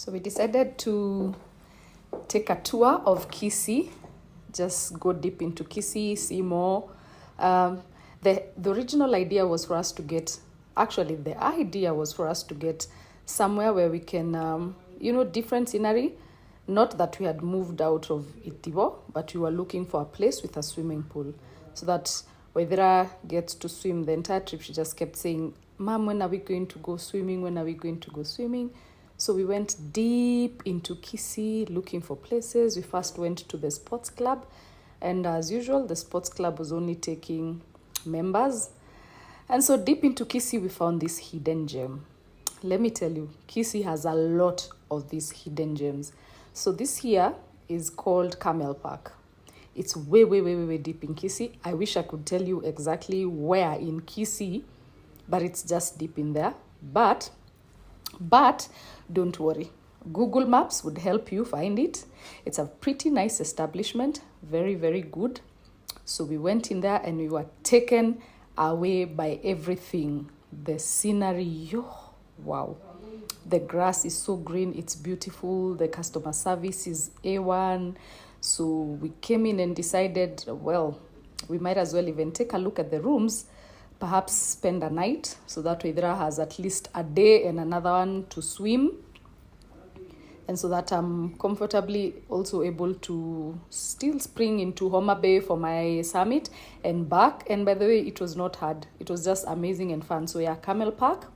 So we decided to take a tour of Kisii, just go deep into Kisii, see more. The original idea was for us to get, actually the idea was for us to get somewhere where we can, different scenery. Not that we had moved out of Itibo, but we were looking for a place with a swimming pool so that Waithera gets to swim the entire trip. She just kept saying, Mom, when are we going to go swimming? When are we going to go swimming? So we went deep into Kisii looking for places. We first went to the sports club. And as usual, the sports club was only taking members. And so deep into Kisii, we found this hidden gem. Let me tell you, Kisii has a lot of these hidden gems. So this here is called Camel Park. It's way, way, way, way, way deep in Kisii. I wish I could tell you exactly where in Kisii, but it's just deep in there. But don't worry. Google Maps would help you find it. It's a pretty nice establishment. Very, very good. So we went in there and we were taken away by everything. The scenery, wow. The grass is so green. It's beautiful. The customer service is A1. So we came in and decided, well, we might as well even take a look at the rooms, perhaps spend a night so that Waithera has at least a day and another one to swim. And so that I'm comfortably also able to still spring into Homa Bay for my summit and back. And by the way, it was not hard. It was just amazing and fun. So yeah, Camel Park,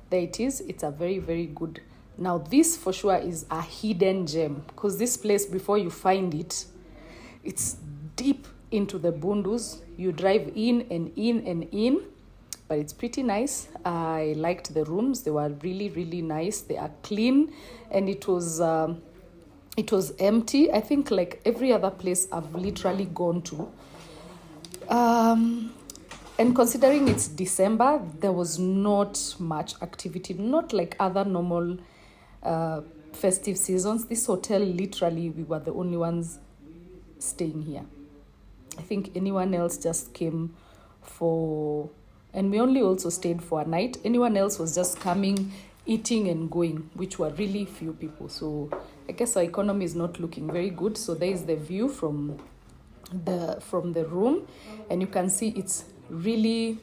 there it is. It's a very, very good. Now this for sure is a hidden gem because this place, before you find it, it's deep into the bundus. You drive in and in and in, but it's pretty nice. I liked the rooms. They were really, really nice. They are clean, and it was empty. I think like every other place I've literally gone to. And considering it's December, there was not much activity, not like other normal festive seasons. This hotel, literally, we were the only ones staying here. I think anyone else just came for, and we only also stayed for a night. Anyone else was just coming, eating and going, which were really few people. So I guess our economy is not looking very good. So there is the view from the room, and you can see it's really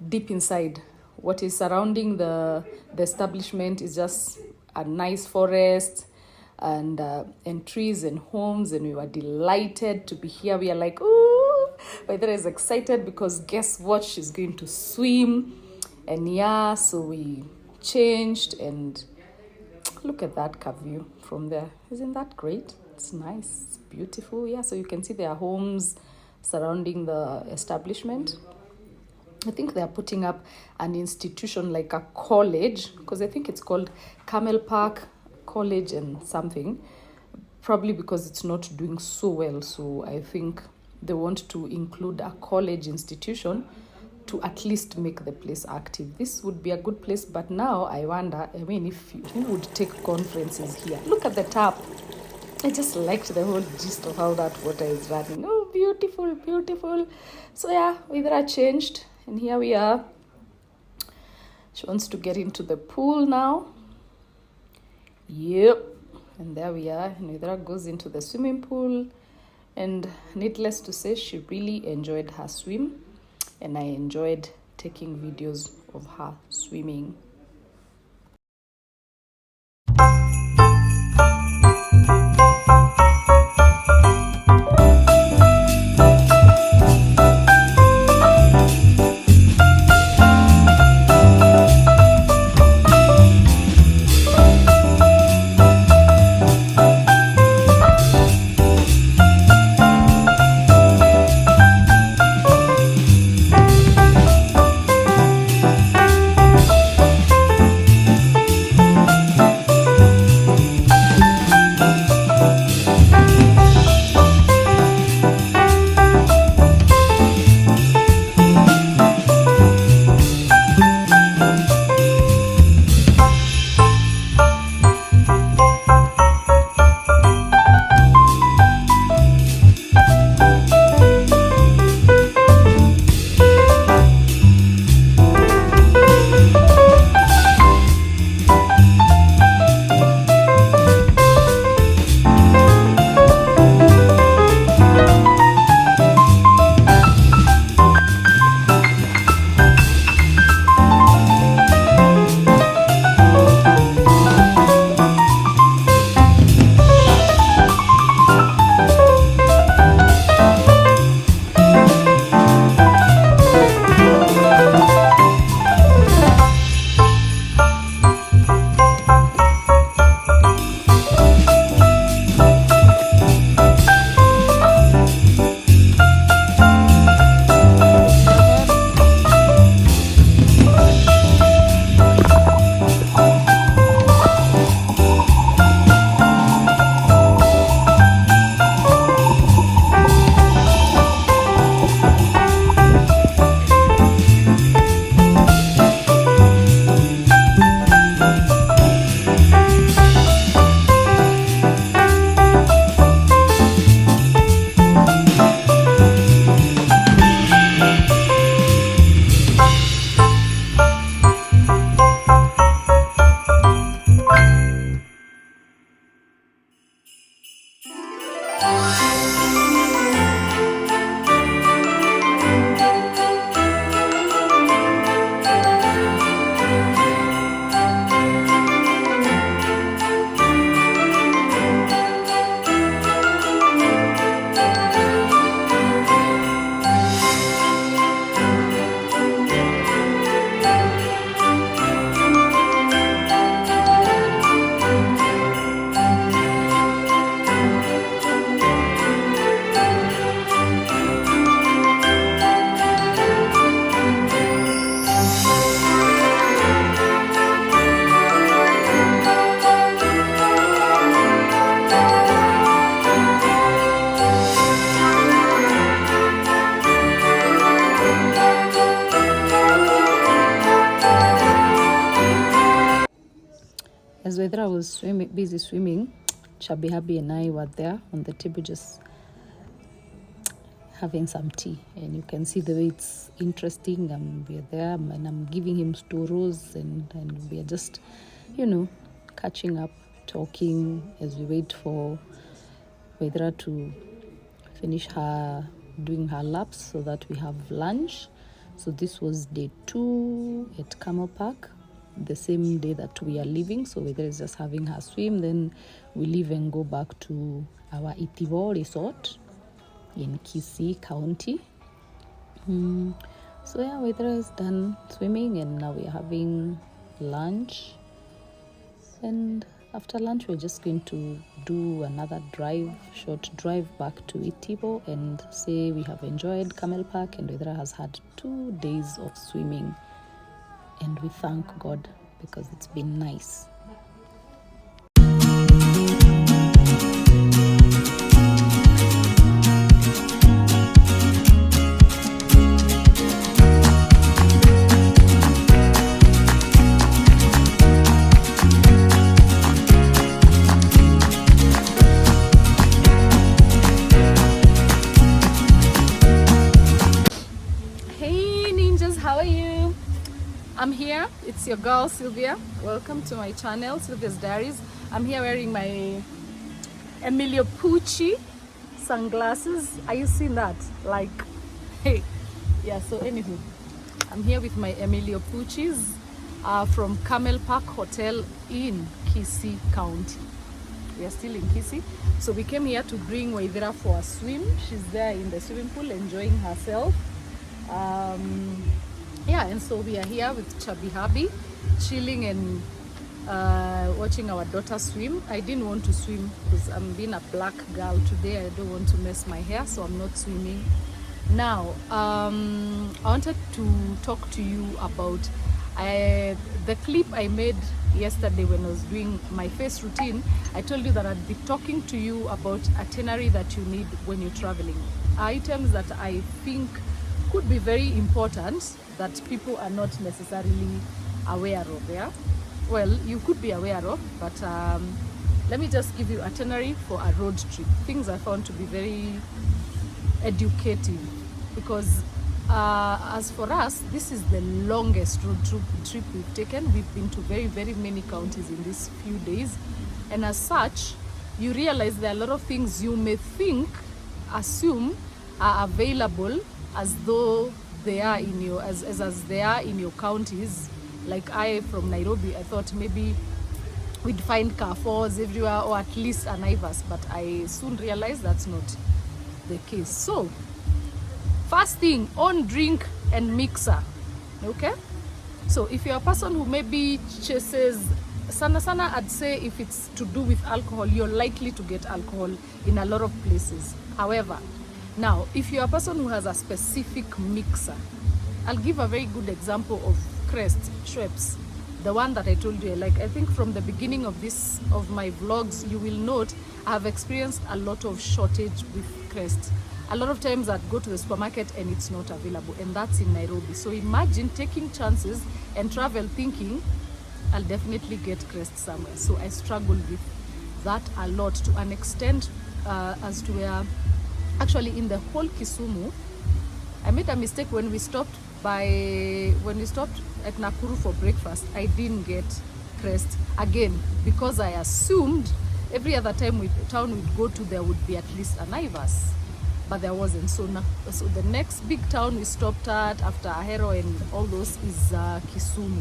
deep inside. What is surrounding the establishment is just a nice forest and trees and homes, and we were delighted to be here. We are like, ooh, Waithera is excited because guess what? She's going to swim. And yeah, so we changed, and look at that curve view from there. Isn't that great? It's nice, it's beautiful. Yeah, so you can see there are homes surrounding the establishment. I think they are putting up an institution like a college, because I think it's called Camel Park College and something, probably because it's not doing so well. So I think they want to include a college institution to at least make the place active. This would be a good place, but now I wonder, who would take conferences here? Look at the tap. I just liked the whole gist of how that water is running. Oh, beautiful, beautiful. So yeah, Waithera changed, and here we are. She wants to get into the pool now. Yep. And there we are. And Waithera goes into the swimming pool. And needless to say, she really enjoyed her swim. And I enjoyed taking videos of her swimming. as Vedra was busy swimming, Chubby Hubby and I were there on the table just having some tea, and you can see the way it's interesting. We're there and I'm giving him stories, and we're just, catching up, talking as we wait for Vedra to finish doing her laps so that we have lunch. So this was day 2 at Camel Park, the same day that we are leaving. So Vedra is just having her swim, then we leave and go back to our Itivo resort in Kisii County. So yeah, Vedra is done swimming and now we're having lunch. And after lunch, we're just going to do another short drive back to Itibo and say we have enjoyed Camel Park, and Vedra has had 2 days of swimming. And we thank God because it's been nice. I'm here, it's your girl Sylvia. Welcome to my channel, Sylvia's Diaries. I'm here wearing my Emilio Pucci sunglasses. Are you seeing that? Like, hey, yeah, so anywho, I'm here with my Emilio Puccis from Camel Park Hotel in Kisii County. We are still in Kisii. So we came here to bring Waithira for a swim. She's there in the swimming pool enjoying herself. Yeah, and so we are here with Chubby Hubby, chilling and watching our daughter swim. I didn't want to swim because I'm being a black girl today. I don't want to mess my hair, so I'm not swimming. Now, I wanted to talk to you about the clip I made yesterday when I was doing my face routine. I told you that I'd be talking to you about itinerary that you need when you're traveling. Items that I think could be very important that people are not necessarily aware of. Yeah, well, you could be aware of, but let me just give you itinerary for a road trip. Things I found to be very educative, because as for us, this is the longest road trip we've taken. We've been to very, very many counties in these few days, and as such, you realize there are a lot of things you may assume are available as though they are in your as they are in your counties. Like I from Nairobi, I thought maybe we'd find Carrefours everywhere, or at least a Naivas, but I soon realized that's not the case. So first thing, own drink and mixer. Okay, so if you're a person who maybe chases sana, I'd say if it's to do with alcohol, you're likely to get alcohol in a lot of places. However, now, if you're a person who has a specific mixer, I'll give a very good example of Crest, Schweppes, the one that I told you. Like, I think from the beginning of my vlogs, you will note I have experienced a lot of shortage with Crest. A lot of times I'd go to the supermarket and it's not available, and that's in Nairobi. So imagine taking chances and travel thinking I'll definitely get Crest somewhere. So I struggled with that a lot, to an extent as to where actually in the whole Kisumu, I made a mistake when we stopped at Nakuru for breakfast. I didn't get Crest again because I assumed every other time we'd go to, there would be at least a Naivas, but there wasn't. So the next big town we stopped at after Ahero and all those is Kisumu.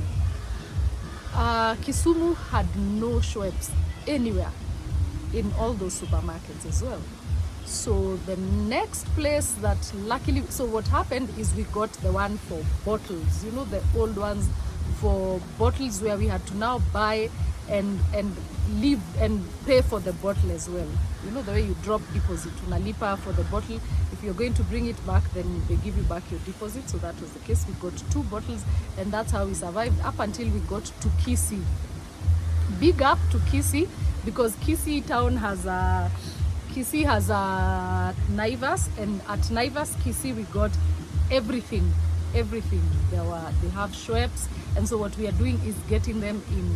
Kisumu had no Schweppes anywhere in all those supermarkets as well. So the next place that luckily, so what happened is we got the one for bottles, you know, the old ones for bottles, where we had to now buy and leave and pay for the bottle as well. You know, the way you drop deposit, unalipa for the bottle. If you're going to bring it back, then they give you back your deposit. So that was the case. We got 2 bottles, and that's how we survived up until we got to Kisii. Big up to Kisii, because Kisii town has a Naivas, and at Naivas Kisii we got everything. They have Schweppes, and so what we are doing is getting them in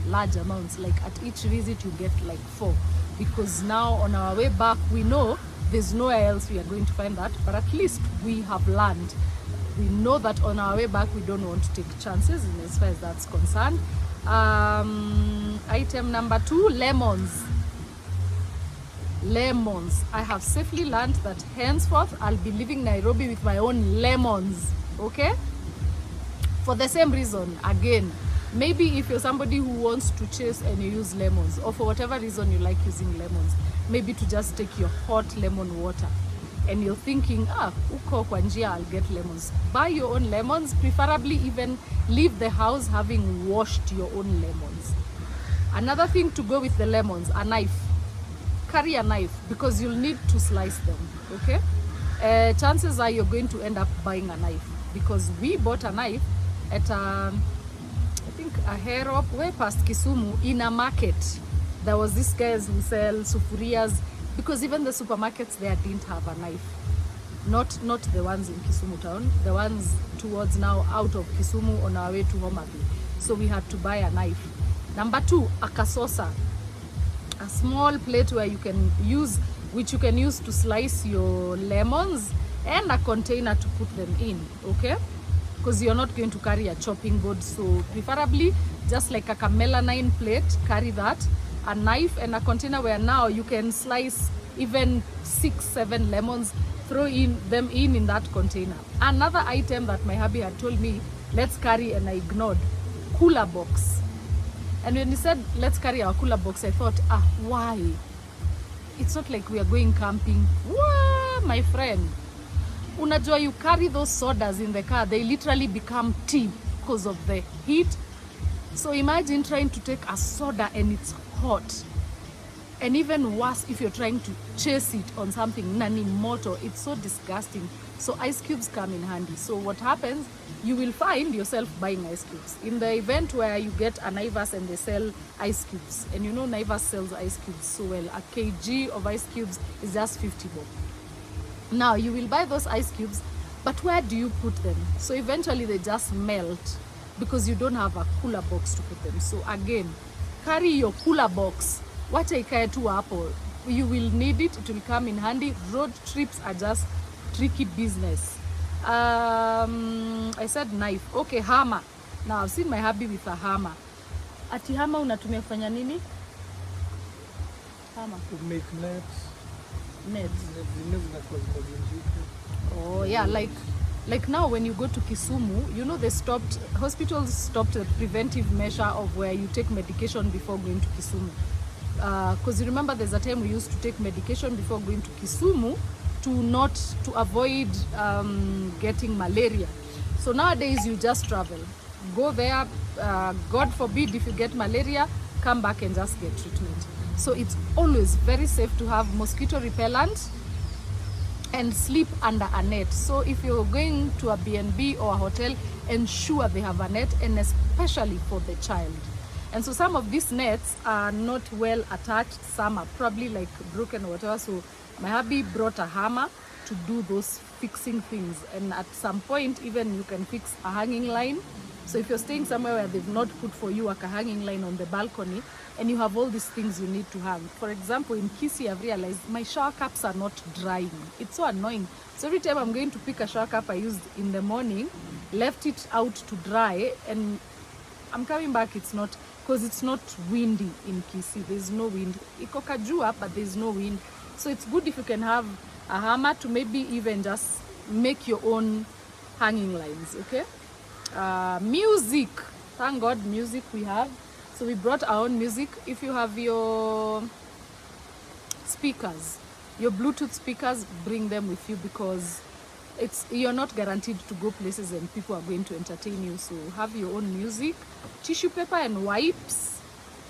large amounts. Like at each visit you get like 4, because now on our way back we know there's nowhere else we are going to find that, but at least we have learned. We know that on our way back we don't want to take chances in as far as that's concerned. Item number 2, lemons. Lemons. I have safely learned that henceforth I'll be leaving Nairobi with my own lemons, okay? For the same reason, again, maybe if you're somebody who wants to chase and you use lemons, or for whatever reason you like using lemons, maybe to just take your hot lemon water and you're thinking, uko kwa njia I'll get lemons. Buy your own lemons, preferably even leave the house having washed your own lemons. Another thing to go with the lemons, a knife. Carry a knife, because you'll need to slice them, okay? Chances are you're going to end up buying a knife, because we bought a knife at I think a hair up way past Kisumu in a market. There was this guys who sell sufurias, because even the supermarkets there didn't have a knife. Not the ones in Kisumu town, the ones towards now out of Kisumu on our way to Homa Bay. So we had to buy a knife. Number 2, a kasosa. A small plate where you can use, which you can use to slice your lemons, and a container to put them in, okay? Because you're not going to carry a chopping board, so preferably just like a melamine plate, carry that, a knife and a container where now you can slice even 6-7 lemons, throw them in that container. Another item that my hubby had told me, let's carry, and I ignored, cooler box. And when he said, let's carry our cooler box, I thought, why? It's not like we are going camping. Wah, my friend. Unajua, you carry those sodas in the car, they literally become tea because of the heat. So imagine trying to take a soda and it's hot. And even worse if you're trying to chase it on something nani moto, it's so disgusting. So ice cubes come in handy. So what happens, you will find yourself buying ice cubes. In the event where you get a Naivas and they sell ice cubes, and you know Naivas sells ice cubes so well, a kg of ice cubes is just 50 bob. Now you will buy those ice cubes, but where do you put them? So eventually they just melt because you don't have a cooler box to put them. So again, carry your cooler box. Wacha ikae tu hapo. You will need it, it will come in handy. Road trips are just tricky business. I said knife. Okay, hammer. Now I've seen my hubby with a hammer. Ati hammer unatumia kufanya nini? Hammer. To make nets. Nets. Oh yeah, like now when you go to Kisumu, you know hospitals stopped the preventive measure of where you take medication before going to Kisumu. Because you remember there's a time we used to take medication before going to Kisumu to avoid getting malaria. So nowadays you just travel, go there, God forbid if you get malaria, come back and just get treatment. So it's always very safe to have mosquito repellent and sleep under a net. So if you're going to a B&B or a hotel, ensure they have a net, and especially for the child. And so some of these nets are not well attached, some are probably like broken or whatever. So my hubby brought a hammer to do those fixing things. And at some point, even you can fix a hanging line. So if you're staying somewhere where they've not put for you like a hanging line on the balcony, and you have all these things you need to hang. For example, in Kisii, I've realized my shower caps are not drying. It's so annoying. So every time I'm going to pick a shower cap I used in the morning, left it out to dry, and I'm coming back, it's not, because it's not windy in Kisii. There's no wind. Iko kajua, but there's no wind. So it's good if you can have a hammer to maybe even just make your own hanging lines, okay? Music. Thank God, music we have. So we brought our own music. If you have your speakers, your Bluetooth speakers, bring them with you, because you're not guaranteed to go places and people are going to entertain you. So have your own music, tissue paper and wipes,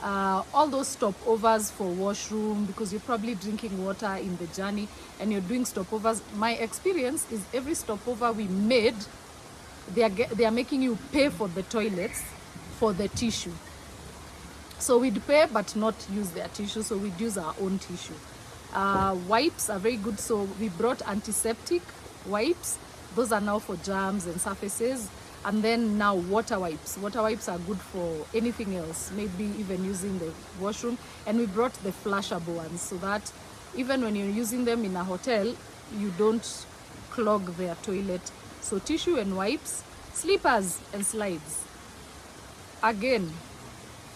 all those stopovers for washroom, because you're probably drinking water in the journey and you're doing stopovers. My experience is every stopover we made, they are making you pay for the toilets for the tissue. So we'd pay but not use their tissue, so we'd use our own tissue. Wipes are very good, so we brought antiseptic wipes. Those are now for germs and surfaces. And then now water wipes. Water wipes are good for anything else, maybe even using the washroom. And we brought the flushable ones so that even when you're using them in a hotel, you don't clog their toilet. So tissue and wipes, slippers and slides. Again,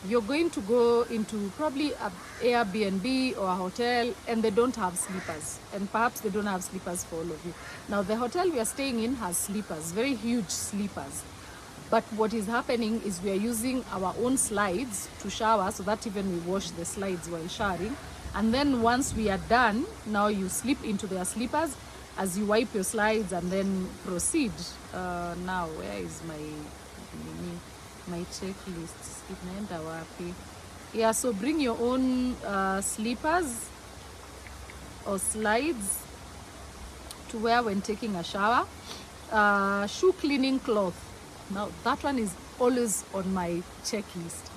you're going to go into probably an Airbnb or a hotel and they don't have slippers, and perhaps they don't have slippers for all of you. Now the hotel we are staying in has slippers, very huge slippers, but what is happening is we are using our own slides to shower, so that even we wash the slides while showering, and then once we are done, now you slip into their slippers as you wipe your slides and then proceed. Now where is my checklist? Inaenda wapi? Yeah, so bring your own slippers or slides to wear when taking a shower. Shoe cleaning cloth. Now that one is always on my checklist.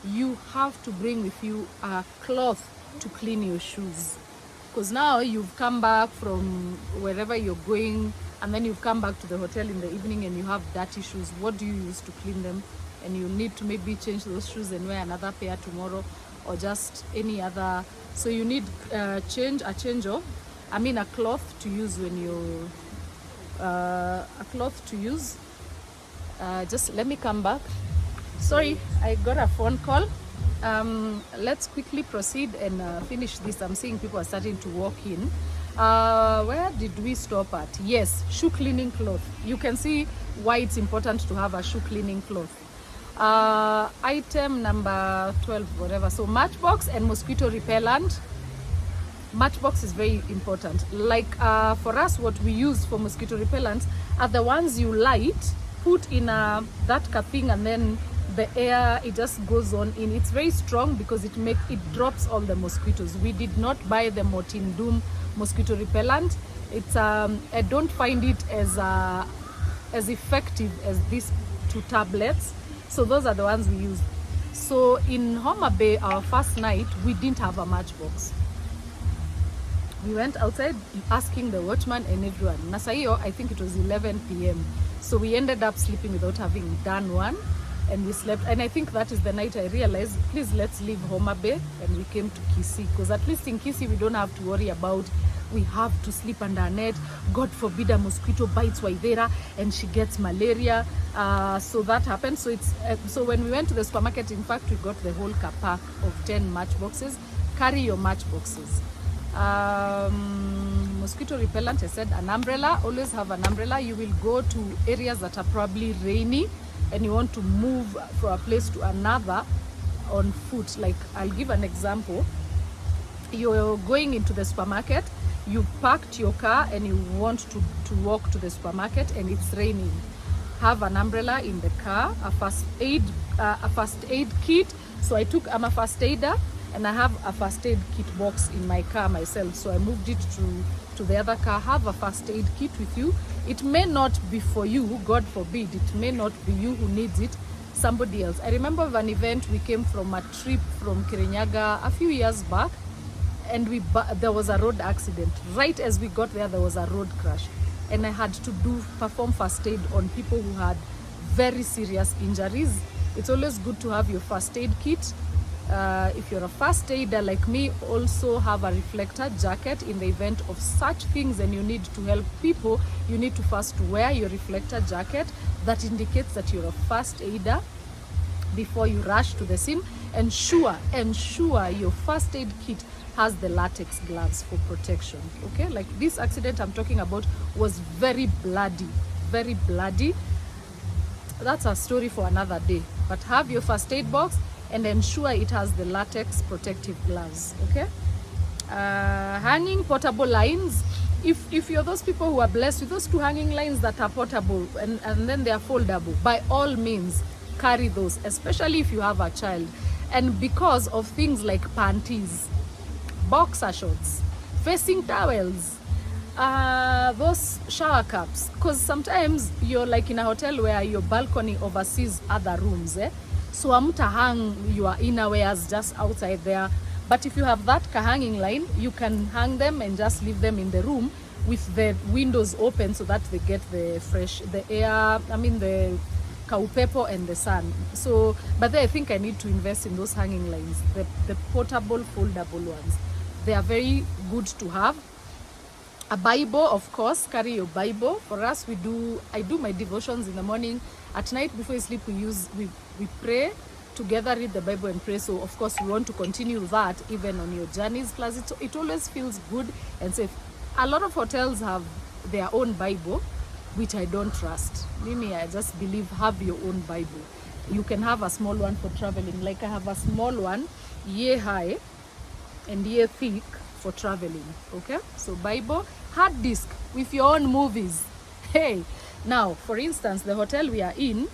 You have to bring with you a cloth to clean your shoes, because now you've come back from wherever you're going and then you've come back to the hotel in the evening and you have dirty shoes. What do you use to clean them? And you need to maybe change those shoes and wear another pair tomorrow, or just any other. So you need a cloth to use when you just let me come back. Sorry, I got a phone call. Let's quickly proceed and finish this. I'm seeing people are starting to walk in. Where did we stop at? Yes, shoe cleaning cloth. You can see why it's important to have a shoe cleaning cloth. Item number 12, whatever. So matchbox and mosquito repellent. Matchbox is very important. Like for us, what we use for mosquito repellents are the ones you light, put in that thing, and then the air, it just goes on in. It's very strong because it drops all the mosquitoes. We did not buy the Mortin Doom mosquito repellent. It's I don't find it as effective as these 2 tablets. So those are the ones we use. So in Homa Bay, our first night, we didn't have a matchbox. We went outside asking the watchman and everyone. Nasaio, I think it was 11 p.m. So we ended up sleeping without having done one. And we slept. And I think that is the night I realized, please let's leave Homa Bay. And we came to Kisii. Because at least in Kisii, we don't have to worry about we have to sleep under a net. God forbid a mosquito bites Waithera and she gets malaria. So that happened. So so when we went to the supermarket, in fact, we got the whole pack of 10 matchboxes. Carry your matchboxes. Mosquito repellent, I said an umbrella. Always have an umbrella. You will go to areas that are probably rainy and you want to move from a place to another on foot. Like I'll give an example. You're going into the supermarket, you parked your car and you want to walk to the supermarket and it's raining. Have an umbrella in the car, a first aid kit. So I'm a first aider and I have a first aid kit box in my car myself. So I moved it to the other car. Have a first aid kit with you. It may not be for you, God forbid, it may not be you who needs it, somebody else. I remember of an event, we came from a trip from Kirinyaga a few years back, and there was a road accident. Right as we got there was a road crash, and I had to perform first aid on people who had very serious injuries. It's always good to have your first aid kit. If you're a first aider like me, also have a reflector jacket in the event of such things and you need to help people. You need to first wear your reflector jacket that indicates that you're a first aider before you rush to the scene. Ensure your first aid kit has the latex gloves for protection. Okay, like this accident I'm talking about was very bloody. That's a story for another day. But have your first aid box and ensure it has the latex protective gloves. Okay, hanging portable lines. If you're those people who are blessed with those 2 hanging lines that are portable and then they are foldable, by all means carry those, especially if you have a child. And because of things like panties, boxer shorts, facing towels, those shower caps, because sometimes you're like in a hotel where your balcony oversees other rooms, so amuta hang your innerwears just outside there. But if you have that hanging line, you can hang them and just leave them in the room with the windows open so that they get the kaupepo and the sun. So, but then I think I need to invest in those hanging lines, the portable, foldable ones. They are very good to have. A Bible, of course, carry your Bible. For us, I do my devotions in the morning. At night, before you sleep, we pray together, read the Bible and pray. So, of course, we want to continue that even on your journeys. Plus, it always feels good and safe. A lot of hotels have their own Bible, which I don't trust. Mimi, I just believe have your own Bible. You can have a small one for traveling. Like I have a small one, year high and year thick for traveling. Okay, so Bible, hard disk with your own movies. Hey, now for instance, the hotel we are in,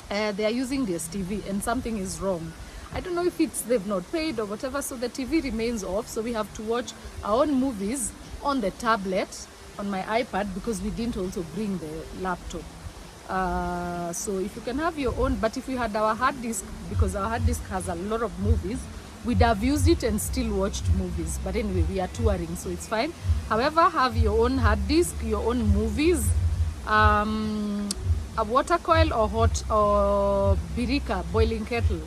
they are using this TV and something is wrong. I don't know if it's they've not paid or whatever, so the TV remains off, so we have to watch our own movies on the tablet, on my iPad, because we didn't also bring the laptop. So if you can have your own, but if we had our hard disk, because our hard disk has a lot of movies, we'd have used it and still watched movies. But anyway, we are touring, so it's fine. However, have your own hard disk, your own movies, a water coil or hot or birika, boiling kettle.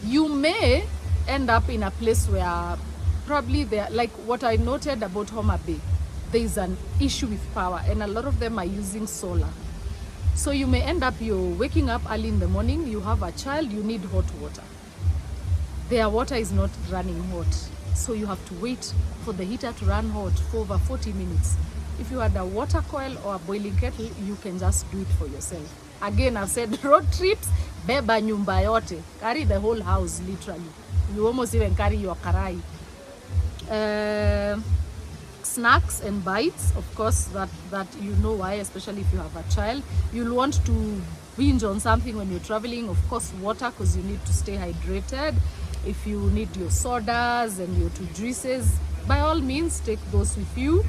You may end up in a place where probably there, like what I noted about Homa Bay, there is an issue with power and a lot of them are using solar. So you may end up, you're waking up early in the morning, you have a child, you need hot water. Their water is not running hot. So you have to wait for the heater to run hot for over 40 minutes. If you had a water coil or a boiling kettle, you can just do it for yourself. Again, I've said road trips, beba nyumba yote. Carry the whole house, literally. You almost even carry your karai. Snacks and bites, of course, that you know why, especially if you have a child. You'll want to binge on something when you're traveling. Of course, water, because you need to stay hydrated. If you need your sodas and your two juices, by all means, take those with you.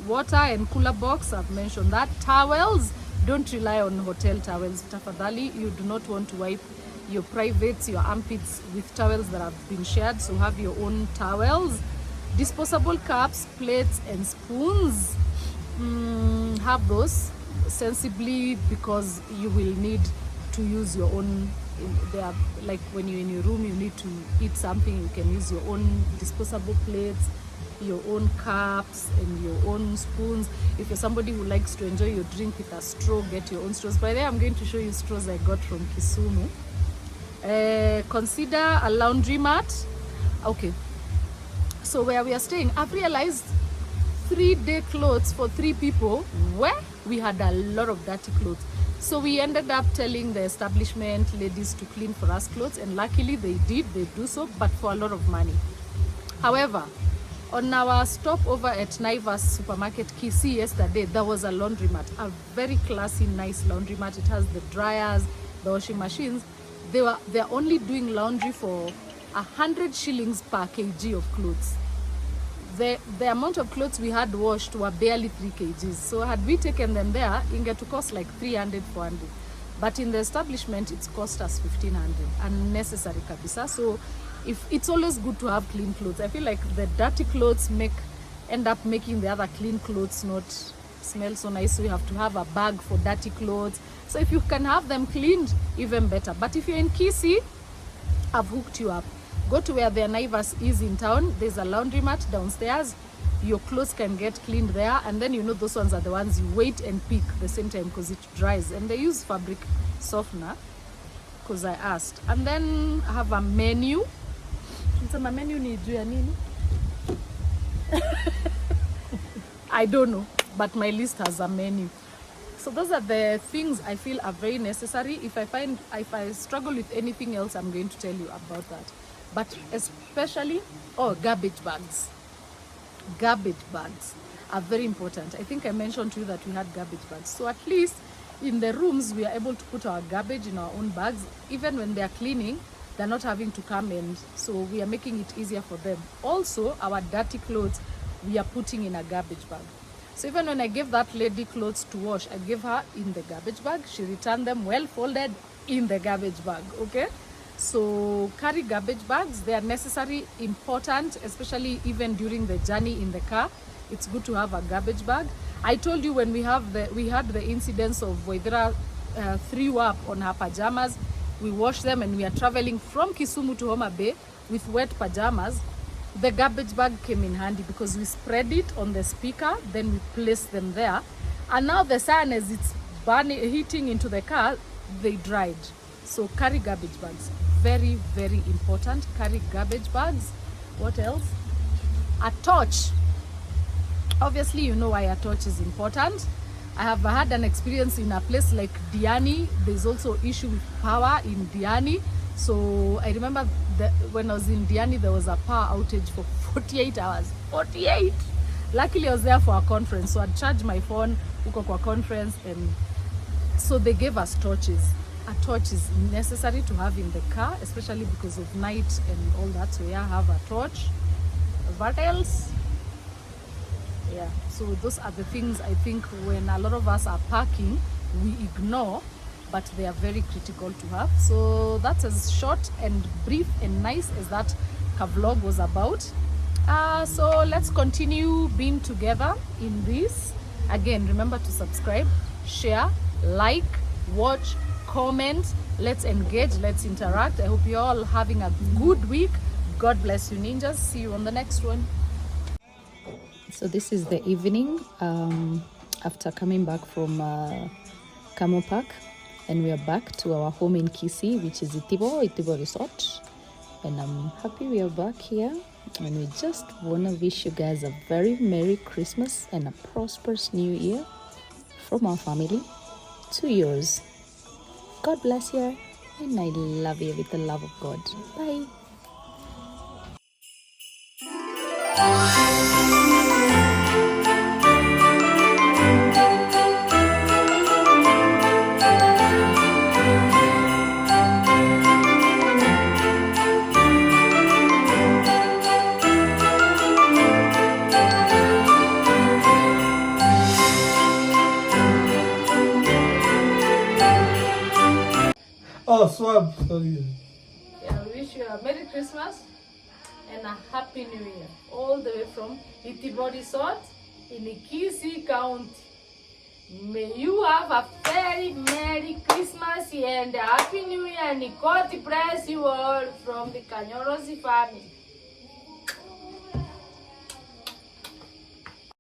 Water and cooler box, I've mentioned that. Towels, don't rely on hotel towels. Tafadhali, you do not want to wipe your privates, your armpits with towels that have been shared, so have your own towels. Disposable cups, plates and spoons, have those sensibly, because you will need to use your own. They are like when you're in your room, you need to eat something, you can use your own disposable plates, your own cups and your own spoons. If you're somebody who likes to enjoy your drink with a straw, get your own straws. By the way, I'm going to show you straws I got from Kisumu. Consider a laundry mat. Okay, so where we are staying, I've realized 3-day clothes for 3 people, where we had a lot of dirty clothes. So we ended up telling the establishment ladies to clean for us clothes, and luckily they do so, but for a lot of money. However, on our stop over at Naivas supermarket Kisii yesterday, there was a laundromat, a very classy, nice laundromat. It has the dryers, the washing machines. They're only doing laundry for 100 shillings per kg of clothes. The amount of clothes we had washed were barely 3 kgs. So had we taken them there, it get to cost like 300, 400. But in the establishment, it's cost us 1,500. Unnecessary kabisa. So if it's always good to have clean clothes. I feel like the dirty clothes end up making the other clean clothes not smell so nice. So you have to have a bag for dirty clothes. So if you can have them cleaned, even better. But if you're in Kisii, I've hooked you up. Go to where their Naivas is in town. There's a laundromat downstairs. Your clothes can get cleaned there, and then you know those ones are the ones you wait and pick the same time because it dries, and they use fabric softener because I asked. And then I have a menu. My menu ni juu ya nini? I don't know, but my list has a menu. So those are the things I feel are very necessary. If I struggle with anything else, I'm going to tell you about that. But especially, garbage bags. Garbage bags are very important. I think I mentioned to you that we had garbage bags. So at least in the rooms, we are able to put our garbage in our own bags. Even when they are cleaning, they're not having to come in. So we are making it easier for them. Also, our dirty clothes, we are putting in a garbage bag. So even when I gave that lady clothes to wash, I gave her in the garbage bag. She returned them well folded in the garbage bag, okay? So carry garbage bags. They are necessary, important, especially even during the journey in the car. It's good to have a garbage bag. I told you when we had the incidents of Waithera threw up on her pajamas. We washed them and we are traveling from Kisumu to Homa Bay with wet pajamas. The garbage bag came in handy because we spread it on the speaker, then we placed them there. And now the sun, as it's heating into the car, they dried. So carry garbage bags. Very, very important. Carry garbage bags. What else? A torch. Obviously, you know why a torch is important. I have had an experience in a place like Diani. There's also issue with power in Diani. So I remember when I was in Diani, there was a power outage for 48 hours. 48! Luckily, I was there for a conference, so I'd charge my phone, uko kwa conference, and so they gave us torches. A torch is necessary to have in the car, especially because of night and all that. So yeah, have a torch. What else? Yeah, so those are the things I think when a lot of us are parking, we ignore, but they are very critical to have. So that's as short and brief and nice as that vlog was about. So let's continue being together in this. Again, remember to subscribe, share, like, watch, comment. Let's engage, let's interact. I hope you're all having a good week. God bless you, ninjas. See you on the next one. So this is the evening after coming back from Camo Park, and we are back to our home in Kisii, which is Itibo Resort, and I'm happy we are back here, and we just want to wish you guys a very Merry Christmas and a prosperous New Year from our family to yours. God bless you, and I love you with the love of God. Bye. Oh, swab. Sorry. Yeah, we wish you a Merry Christmas and a Happy New Year, all the way from Itibo Resort in Kisii County. May you have a very Merry Christmas and a Happy New Year, and God bless you all from the Kanyorosi family.